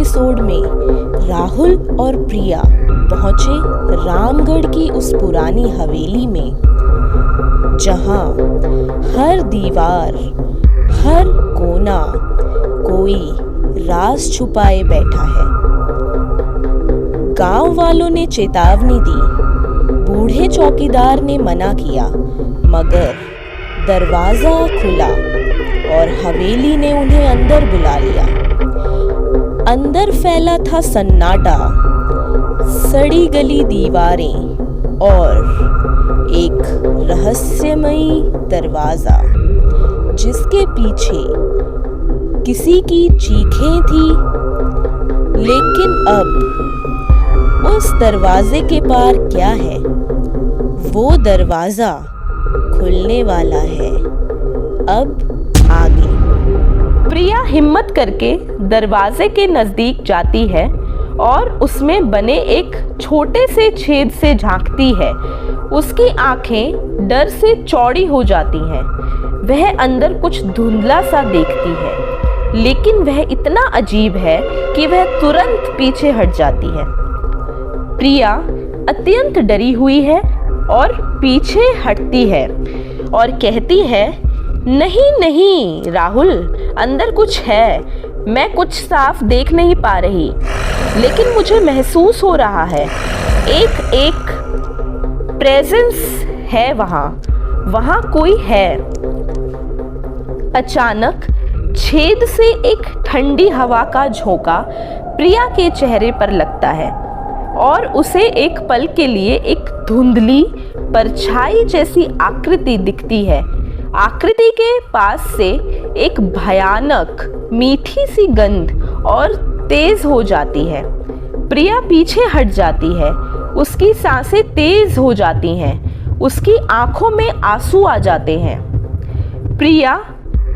Episode में राहुल और प्रिया पहुंचे रामगढ़ की उस पुरानी हवेली में, जहां हर दीवार, हर कोना कोई राज छुपाए बैठा है। गांव वालों ने चेतावनी दी, बूढ़े चौकीदार ने मना किया, मगर दरवाजा खुला और हवेली ने उन्हें अंदर बुला लिया। अंदर फैला था सन्नाटा, सड़ी गली दीवारें और एक रहस्यमयी दरवाजा, जिसके पीछे किसी की चीखें थी। लेकिन अब उस दरवाजे के पार क्या है? वो दरवाजा खुलने वाला है अब आगे। प्रिया हिम्मत करके दरवाजे के नजदीक जाती है और उसमें बने एक छोटे से छेद से झांकती है। उसकी आंखें डर से चौड़ी हो जाती हैं। वह अंदर कुछ धुंधला सा देखती है, लेकिन वह इतना अजीब है कि वह तुरंत पीछे हट जाती है। प्रिया अत्यंत डरी हुई है और पीछे हटती है और कहती है, नहीं नहीं राहुल, अंदर कुछ है। मैं कुछ साफ देख नहीं पा रही, लेकिन मुझे महसूस हो रहा है एक प्रेजेंस है वहाँ कोई है। अचानक छेद से एक ठंडी हवा का झोंका प्रिया के चेहरे पर लगता है और उसे एक पल के लिए एक धुंधली परछाई जैसी आकृति दिखती है। आकृति के पास से एक भयानक मीठी सी गंध और तेज हो जाती है। प्रिया पीछे हट जाती है, उसकी सांसें तेज हो जाती हैं, उसकी आंखों में आंसू आ जाते हैं। प्रिया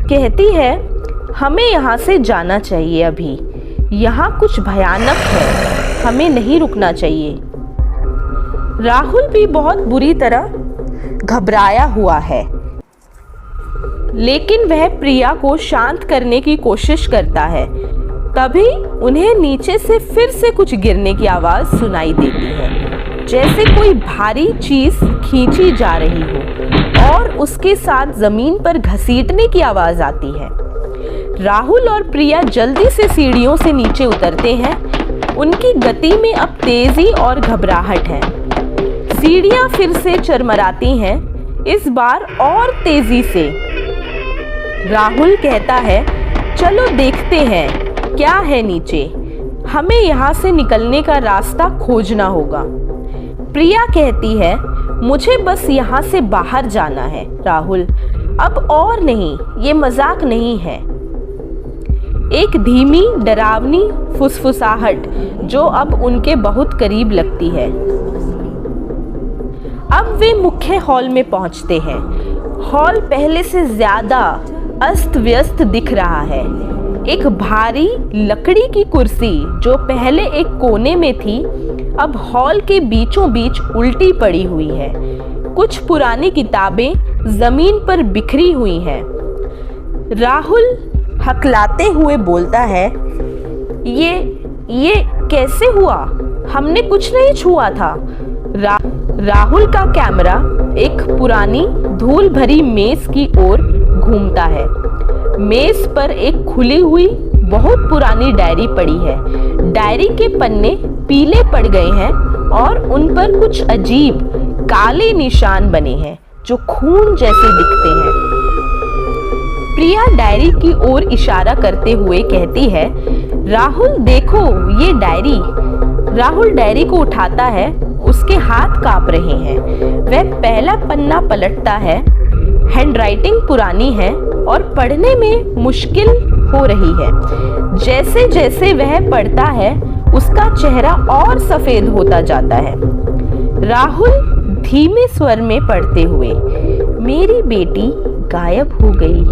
कहती है, हमें यहाँ से जाना चाहिए अभी, यहाँ कुछ भयानक है, हमें नहीं रुकना चाहिए। राहुल भी बहुत बुरी तरह घबराया हुआ है, लेकिन वह प्रिया को शांत करने की कोशिश करता है। तभी उन्हें नीचे से फिर से कुछ गिरने की आवाज़ सुनाई देती है, जैसे कोई भारी चीज़ खींची जा रही हो और उसके साथ ज़मीन पर घसीटने की आवाज़ आती है। राहुल और प्रिया जल्दी से सीढ़ियों से नीचे उतरते हैं। उनकी गति में अब तेज़ी और घबराहट है। सीढ़ियाँ फिर से चरमराती हैं, इस बार और तेज़ी से। राहुल कहता है, चलो देखते हैं क्या है नीचे, हमें यहाँ से निकलने का रास्ता खोजना होगा। प्रिया कहती है, मुझे बस यहाँ से बाहर जाना है राहुल, अब और नहीं, ये मजाक नहीं है। एक धीमी डरावनी फुसफुसाहट जो अब उनके बहुत करीब लगती है। अब वे मुख्य हॉल में पहुंचते हैं। हॉल पहले से ज्यादा अस्त व्यस्त दिख रहा है। एक भारी लकड़ी की कुर्सी जो पहले एक कोने में थी, अब हॉल के बीचों बीच उल्टी पड़ी हुई है। कुछ पुरानी किताबें जमीन पर बिखरी हुई हैं। राहुल हकलाते हुए बोलता है, ये कैसे हुआ? हमने कुछ नहीं छुआ था। राहुल का कैमरा एक पुरानी धूल भरी मेज की ओर घूमता है। मेज पर एक खुली हुई बहुत पुरानी डायरी पड़ी है। डायरी के पन्ने पीले पड़ गए हैं और उन पर कुछ अजीब काले निशान बने हैं जो खून जैसे दिखते हैं। प्रिया डायरी की ओर इशारा करते हुए कहती है, राहुल देखो ये डायरी। राहुल डायरी को उठाता है, उसके हाथ कांप रहे हैं। वह पहला पन्ना पलटता है। हैंडराइटिंग पुरानी है और पढ़ने में मुश्किल हो रही है। जैसे जैसे वह पढ़ता है, उसका चेहरा और सफेद होता जाता है। राहुल धीमे स्वर में पढ़ते हुए, मेरी बेटी गायब हो गई।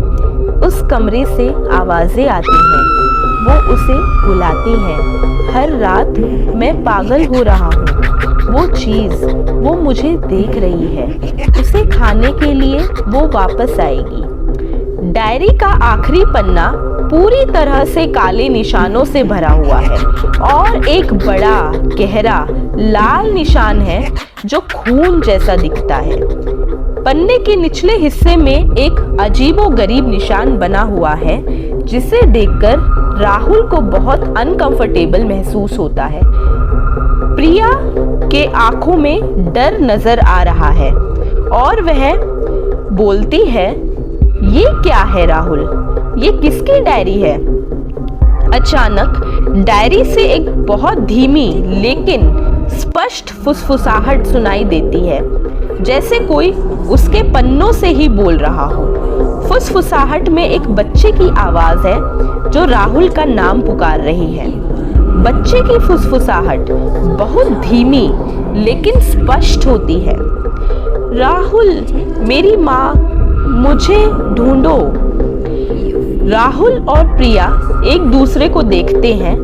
उस कमरे से आवाजें आती हैं, वो उसे बुलाती हैं। हर रात मैं पागल हो रहा हूँ। वो चीज़ वो मुझे देख रही है। उसे खाने के लिए वो वापस आएगी। डायरी का आखिरी पन्ना पूरी तरह से काले निशानों से भरा हुआ है और एक बड़ा गहरा लाल निशान है जो खून जैसा दिखता है। पन्ने के निचले हिस्से में एक अजीबोगरीब निशान बना हुआ है जिसे देखकर राहुल को बहुत अनकंफर्टेबल महसूस होता है। प्रिया के आंखों में डर नजर आ रहा है और वह बोलती है, ये क्या है राहुल, ये किसकी डायरी है? अचानक डायरी से एक बहुत धीमी लेकिन स्पष्ट फुसफुसाहट सुनाई देती है, जैसे कोई उसके पन्नों से ही बोल रहा हो। फुसफुसाहट में एक बच्चे की आवाज है जो राहुल का नाम पुकार रही है। बच्चे की फुसफुसाहट बहुत धीमी लेकिन स्पष्ट होती है। राहुल, मेरी माँ, मुझे ढूंढो। राहुल और प्रिया एक दूसरे को देखते हैं।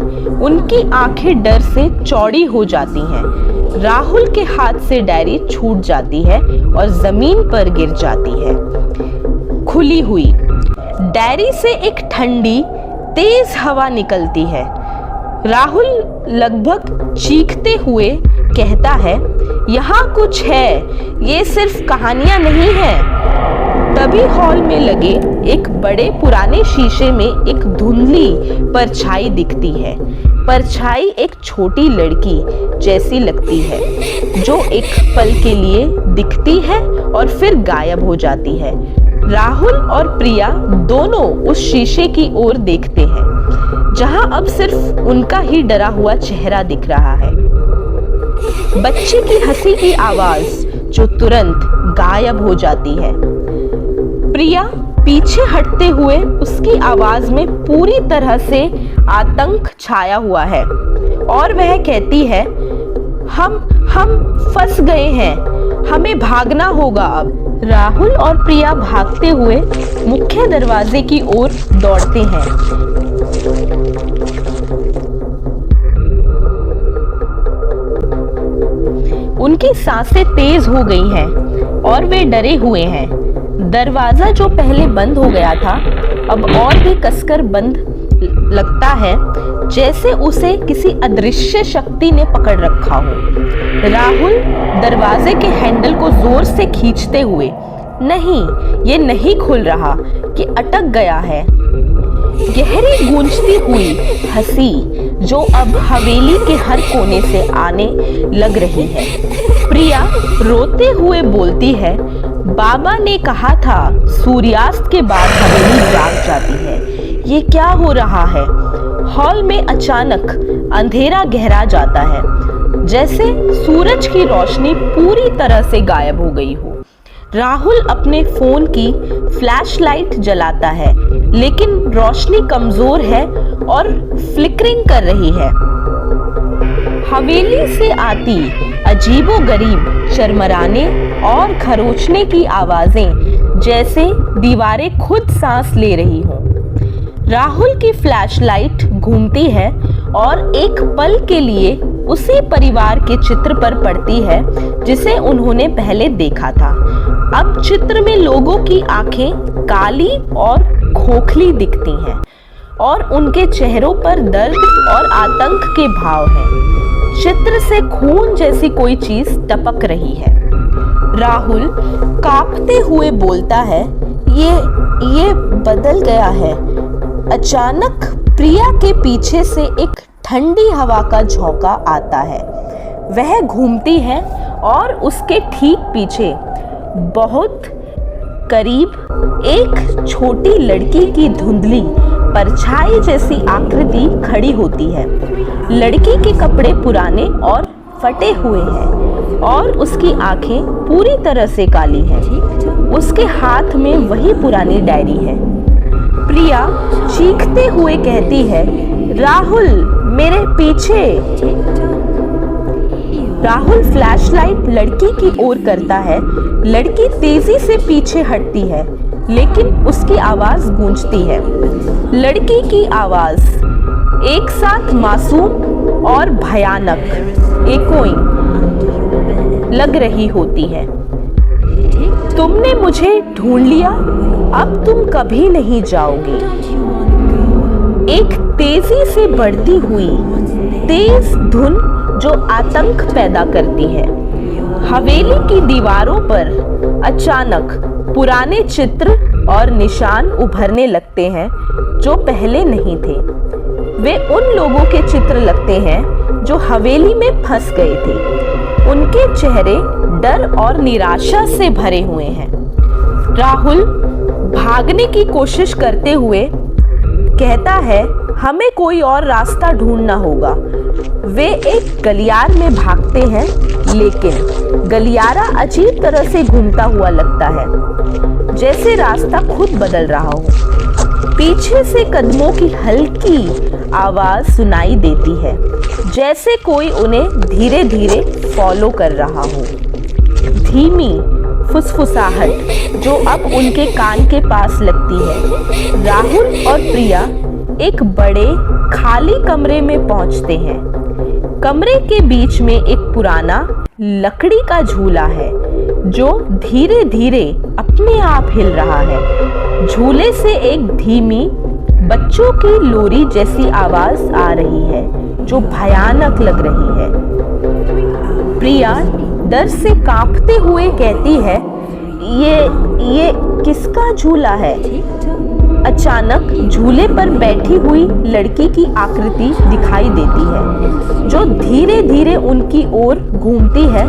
उनकी आंखें डर से चौड़ी हो जाती हैं। राहुल के हाथ से डायरी छूट जाती है और जमीन पर गिर जाती है। खुली हुई डायरी से एक ठंडी तेज हवा निकलती है। राहुल लगभग चीखते हुए कहता है, यहाँ कुछ है, ये सिर्फ कहानियां नहीं है। तभी हॉल में लगे एक बड़े पुराने शीशे में एक धुंधली परछाई दिखती है। परछाई एक छोटी लड़की जैसी लगती है जो एक पल के लिए दिखती है और फिर गायब हो जाती है। राहुल और प्रिया दोनों उस शीशे की ओर देखते हैं जहां अब सिर्फ उनका ही डरा हुआ चेहरा दिख रहा है। बच्चे की हंसी की आवाज जो तुरंत गायब हो जाती है। प्रिया पीछे हटते हुए उसकी आवाज में पूरी तरह से आतंक छाया हुआ है और वह कहती है, हम फंस गए हैं, हमें भागना होगा अब। राहुल और प्रिया भागते हुए मुख्य दरवाजे की ओर दौड़ते हैं। उनकी सांसें तेज हो गई हैं और वे डरे हुए हैं। दरवाजा जो पहले बंद हो गया था अब और भी कसकर बंद लगता है, जैसे उसे किसी अदृश्य शक्ति ने पकड़ रखा हो। राहुल दरवाजे के हैंडल को जोर से खींचते हुए, नहीं, ये नहीं खुल रहा, कि अटक गया है। गहरी गूंजती हुई हंसी जो अब हवेली के हर कोने से आने लग रही है। प्रिया रोते हुए बोलती है, बाबा ने कहा था सूर्यास्त के बाद हवेली जाग जाती है, ये क्या हो रहा है? हॉल में अचानक अंधेरा गहरा जाता है, जैसे सूरज की रोशनी पूरी तरह से गायब हो गई हो। राहुल अपने फोन की फ्लैशलाइट जलाता है, लेकिन रोशनी कमजोर है और फ्लिकरिंग कर रही है। हवेली से आती अजीबोगरीब चरमराने और खरोचने की आवाजें जैसे दीवारें खुद सांस ले रही हों। राहुल की फ्लैशलाइट घूमती है और एक पल के लिए उसी परिवार के चित्र पर पड़ती है जिसे उन्होंने पहले देखा था। अब चित्र में लोगों की आंखें काली और खोखली दिखती हैं और उनके चेहरों पर दर्द और आतंक के भाव हैं। चित्र से खून जैसी कोई चीज टपक रही है। राहुल कांपते हुए बोलता है, ये बदल गया है। अचानक प्रिया के पीछे से एक ठंडी हवा का झोंका आता है। वह घूमती है और उसके ठीक पीछे बहुत करीब एक छोटी लड़की की धुंधली परछाई जैसी आकृति खड़ी होती है। लड़की के कपड़े पुराने और फटे हुए हैं और उसकी आंखें पूरी तरह से काली हैं। उसके हाथ में वही पुरानी डायरी है। प्रिया चीखते हुए कहती है, राहुल, मेरे पीछे। राहुल फ्लैशलाइट लड़की की ओर करता है। लड़की तेजी से पीछे हटती है, लेकिन उसकी आवाज गूंजती है। लड़की की आवाज एक साथ मासूम और भयानक एकोइंग लग रही होती है। तुमने मुझे ढूंढ लिया, अब तुम कभी नहीं जाओगे। एक तेजी से बढ़ती हुई तेज धुन जो आतंक पैदा करती है। हवेली की दीवारों पर अचानक पुराने चित्र और निशान उभरने लगते हैं जो पहले नहीं थे। वे उन लोगों के चित्र लगते हैं जो हवेली में फंस गए थे। उनके चेहरे डर और निराशा से भरे हुए हैं। राहुल भागने की कोशिश करते हुए कहता है, हमें कोई और रास्ता ढूंढना होगा। वे एक गलियार में भागते हैं, लेकिन गलियारा अजीब तरह से घूमता हुआ लगता है, जैसे रास्ता खुद बदल रहा हो। पीछे से कदमों की हल्की आवाज सुनाई देती है, जैसे कोई उन्हें धीरे धीरे फॉलो कर रहा हो। धीमी फुसफुसाहट जो अब उनके कान के पास लगती है। राहुल और प्रिया एक बड़े खाली कमरे में पहुंचते हैं। कमरे के बीच में एक पुराना लकड़ी का झूला है जो धीरे धीरे अपने आप हिल रहा है। झूले से एक धीमी बच्चों की लोरी जैसी आवाज आ रही है जो भयानक लग रही है। प्रिया डर से कांपते हुए कहती है, ये किसका झूला है? अचानक झूले पर बैठी हुई लड़की की आकृति दिखाई देती है जो धीरे धीरे उनकी ओर घूमती है।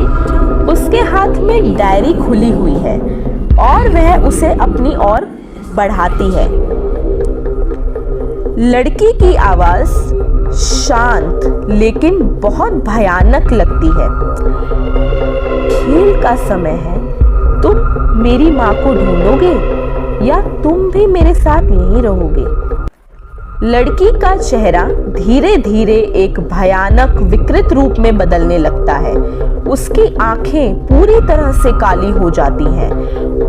उसके हाथ में डायरी खुली हुई है और वह उसे अपनी ओर बढ़ाती है। लड़की की आवाज शांत लेकिन बहुत भयानक लगती है। खेल का समय है, तुम मेरी माँ को ढूंढोगे या तुम भी मेरे साथ यहीं रहोगे? लड़की का चेहरा धीरे धीरे एक भयानक विकृत रूप में बदलने लगता है। उसकी आंखें पूरी तरह से काली हो जाती हैं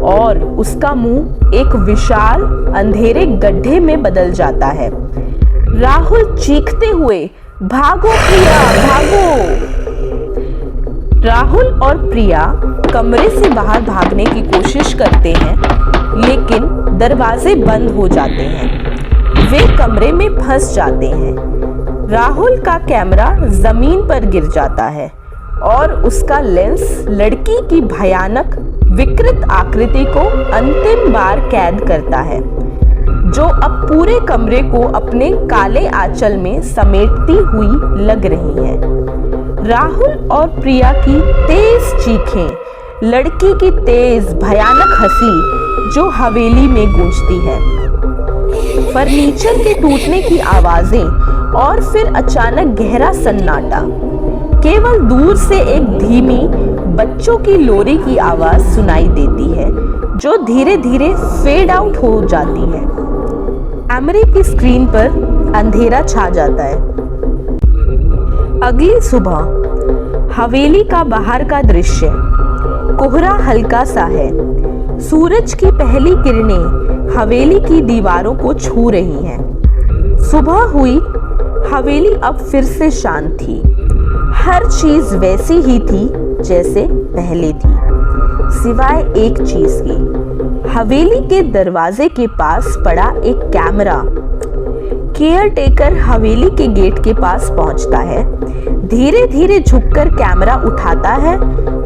और उसका मुंह एक विशाल अंधेरे गड्ढे में बदल जाता है। राहुल चीखते हुए, भागो प्रिया, भागो! राहुल और प्रिया कमरे से बाहर भागने की कोशिश करते हैं, लेकिन दरवाजे बंद हो जाते हैं। वे कमरे में फंस जाते हैं। राहुल का कैमरा जमीन पर गिर जाता है और उसका लेंस लड़की की भयानक विकृत आकृति को अंतिम बार कैद करता है, जो अब पूरे कमरे को अपने काले आंचल में समेटती हुई लग रही है। राहुल और प्रिया की तेज चीखें, लड़की की तेज भयानक हंसी जो हवेली में गूंजती है, फर्नीचर के टूटने की आवाजें और फिर अचानक गहरा सन्नाटा। केवल दूर से एक धीमी बच्चों की लोरी की आवाज सुनाई देती है जो धीरे धीरे फेड आउट हो जाती है। कैमरे की स्क्रीन पर अंधेरा छा जाता है। अगली सुबह हवेली का बाहर का दृश्य। कोहरा हल्का सा है। सूरज की पहली किरणें हवेली की दीवारों को छू रही हैं। सुबह हुई, हवेली अब फिर से शांत थी। हर चीज वैसी ही थी जैसे पहले थी, सिवाय एक चीज की। हवेली के दरवाजे के पास पड़ा एक कैमरा। केयर टेकर हवेली के गेट के पास पहुंचता है। धीरे धीरे झुककर कैमरा उठाता है।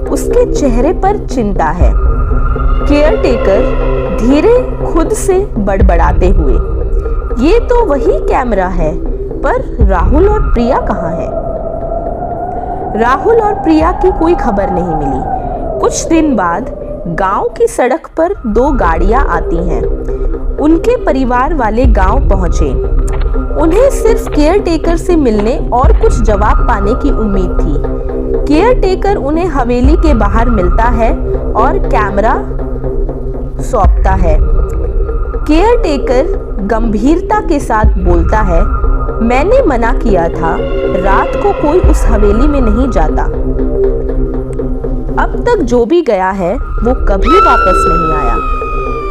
उसके चेहरे पर चिंता है। केयर टेकर धीरे खुद से बड़बड़ाते हुए, ये तो वही कैमरा है, पर राहुल और प्रिया कहाँ हैं? राहुल और प्रिया की कोई खबर नहीं मिली। कुछ दिन बाद गांव की सड़क पर दो गाड़ियां आती हैं। उनके परिवार वाले गांव पहुंचे। उन्हें सिर्फ केयर टेकर से मिलने और कुछ जवाब पाने की उम्मीद थी। केयर टेकर उन्हें हवेली के बाहर मिलता है और कैमरा सौंपता है। केयर टेकर गंभीरता के साथ बोलता है, मैंने मना किया था, रात को कोई उस हवेली में नहीं जाता। अब तक जो भी गया है वो कभी वापस नहीं आया।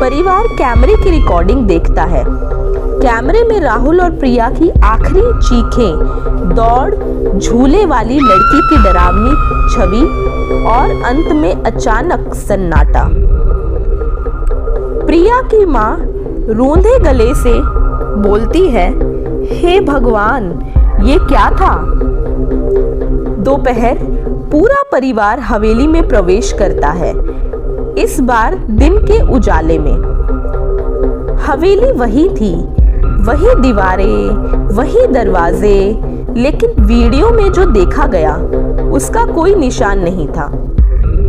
परिवार कैमरे की रिकॉर्डिंग देखता है। कैमरे में राहुल और प्रिया की आखिरी चीखें, दौड़, झूले वाली लड़की की डरावनी छवि और अंत में अचानक सन्नाटा। प्रिया की माँ रूंधे गले से बोलती है, हे भगवान, ये क्या था? दोपहर पूरा परिवार हवेली में प्रवेश करता है, इस बार दिन के उजाले में। हवेली वही थी, वही दीवारें, वही दरवाजे, लेकिन वीडियो में जो देखा गया उसका कोई निशान नहीं था।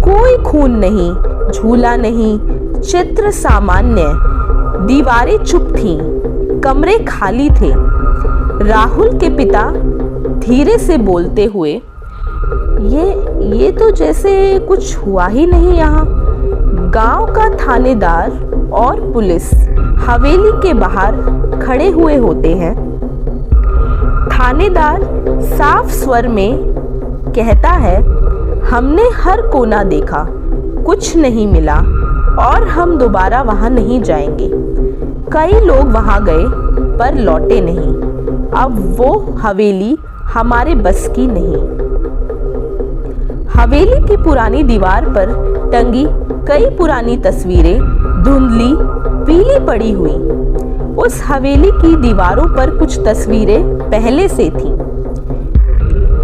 कोई खून नहीं, झूला नहीं, चित्र सामान्य, दीवारें चुप थीं, कमरे खाली थे। राहुल के पिता धीरे से बोलते हुए, ये तो जैसे कुछ हुआ ही नहीं यहाँ। गांव का थानेदार और पुलिस हवेली के बाहर खड़े हुए होते हैं। थानेदार साफ स्वर में कहता है, हमने हर कोना देखा, कुछ नहीं मिला और हम दोबारा वहां नहीं जाएंगे। कई लोग वहां गए पर लौटे नहीं। अब वो हवेली हमारे बस की नहीं। हवेली की पुरानी दीवार पर टंगी कई पुरानी तस्वीरें धुंधली पीली पड़ी हुई। उस हवेली की दीवारों पर कुछ तस्वीरें पहले से थीं,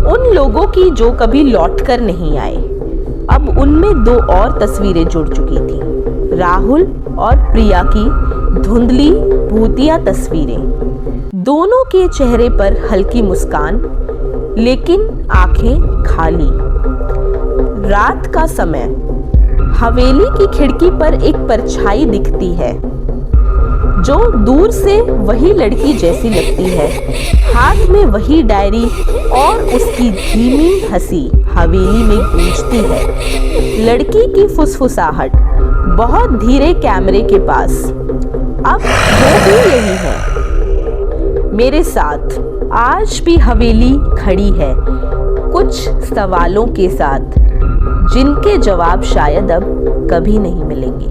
उन लोगों की जो कभी लौटकर नहीं आए। अब उनमें दो और तस्वीरें जुड़ चुकी थीं, राहुल और प्रिया की धुंधली भूतिया तस्वीरें। दोनों के चेहरे पर हल्की मुस्कान, लेकिन आंखें खाली। रात का समय, हवेली की खिड़की पर एक परछाई दिखती है जो दूर से वही लड़की जैसी लगती है। हाथ में वही डायरी और उसकी धीमी हंसी हवेली में गूंजती है। लड़की की फुसफुसाहट बहुत धीरे कैमरे के पास। अब वो भी यही है मेरे साथ। आज भी हवेली खड़ी है, कुछ सवालों के साथ जिनके जवाब शायद अब कभी नहीं मिलेंगे।